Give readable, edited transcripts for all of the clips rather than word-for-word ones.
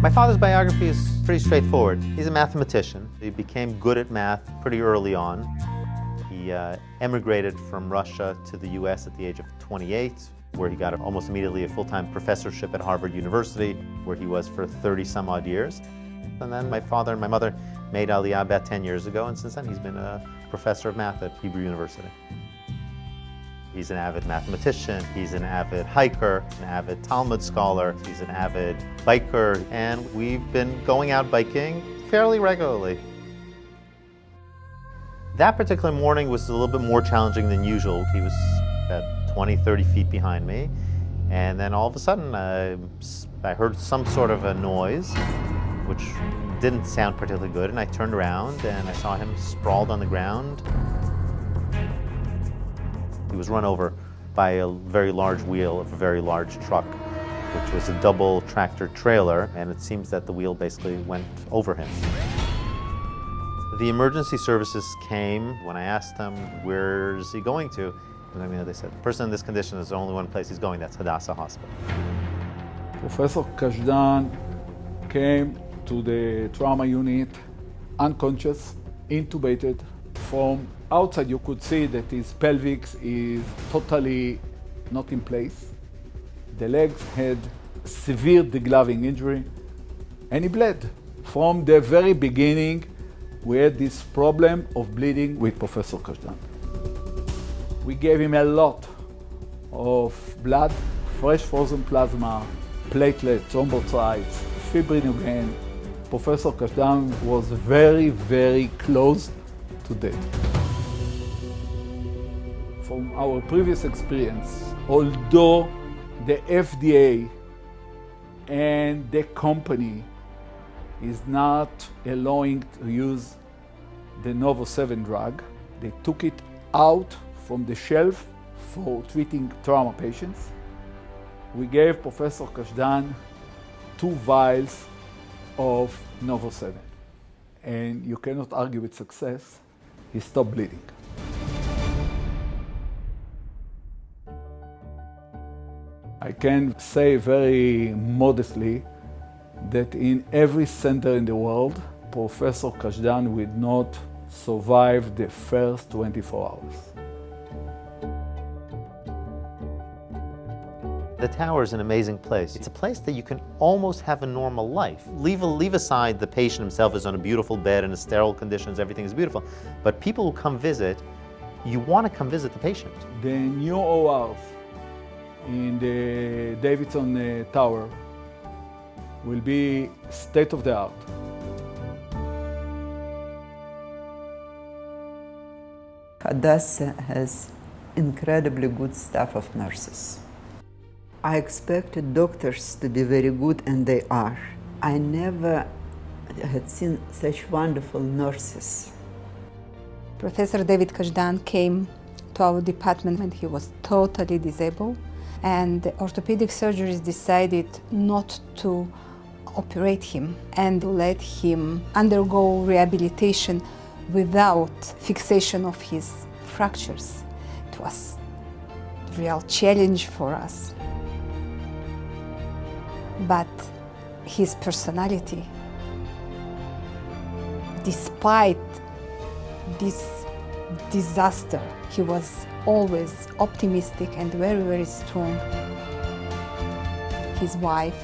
My father's biography is pretty straightforward. He's a mathematician. He became good at math pretty early on. He emigrated from Russia to the US at the age of 28, where he got almost immediately a full-time professorship at Harvard University, where he was for 30 some odd years. And then my father and my mother made Aliyah about 10 years ago, and since then he's been a professor of math at Hebrew University. He's an avid mathematician, he's an avid hiker, an avid Talmud scholar, he's an avid biker, and we've been going out biking fairly regularly. That particular morning was a little bit more challenging than usual. He was about 20, 30 feet behind me, and then all of a sudden I heard some sort of a noise, which didn't sound particularly good, and I turned around and I saw him sprawled on the ground. He was run over by a very large wheel of a very large truck, which was a double tractor trailer, and it seems that the wheel basically went over him. The emergency services came. When I asked them, where is he going to? And they said, the person in this condition is only one place he's going, that's Hadassah Hospital. Professor Kazhdan came to the trauma unit unconscious, intubated. From outside you could see that his pelvis is totally not in place. The legs had severe degloving injury and he bled. From the very beginning we had this problem of bleeding with Professor Kazhdan. We gave him a lot of blood, fresh frozen plasma, platelets, thrombocytes, fibrinogen. Professor Kazhdan was very, very close to death. From our previous experience, although the FDA and the company is not allowing to use the Novo 7 drug, they took it out from the shelf for treating trauma patients. We gave Professor Kazhdan 2 vials of Novo 7. And you cannot argue with success. He stopped bleeding. I can say very modestly that in every center in the world, Professor Kazhdan would not survive the first 24 hours. The tower is an amazing place. It's a place that you can almost have a normal life. Leave aside the patient himself is on a beautiful bed in sterile conditions, everything is beautiful. But people who come visit, you want to come visit the patient. The new ORs in the Davidson Tower will be state of the art. Hadassah has incredibly good staff of nurses. I expected doctors to be very good, and they are. I never had seen such wonderful nurses. Professor David Kazhdan came to our department when he was totally disabled, and the orthopedic surgeries decided not to operate him and let him undergo rehabilitation without fixation of his fractures. It was a real challenge for us. But his personality, despite this disaster, he was always optimistic and very, very strong. His wife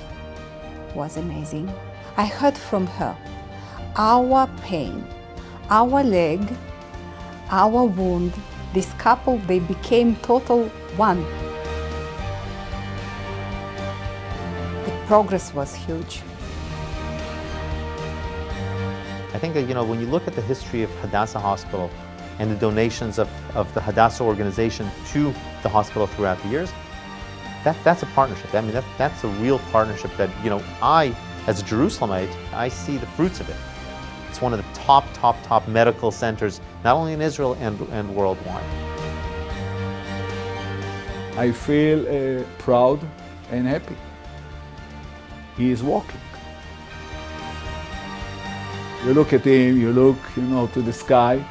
was amazing. I heard from her, our pain, our leg, our wound, this couple, they became total one. Progress was huge. I think that, when you look at the history of Hadassah Hospital and the donations of the Hadassah organization to the hospital throughout the years, that's a partnership. I mean, that's a real partnership that, I, as a Jerusalemite, I see the fruits of it. It's one of the top medical centers, not only in Israel and worldwide. I feel proud and happy. He is walking. You look at him, you look, to the sky.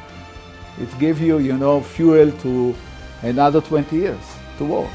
It gives you, fuel to another 20 years to walk.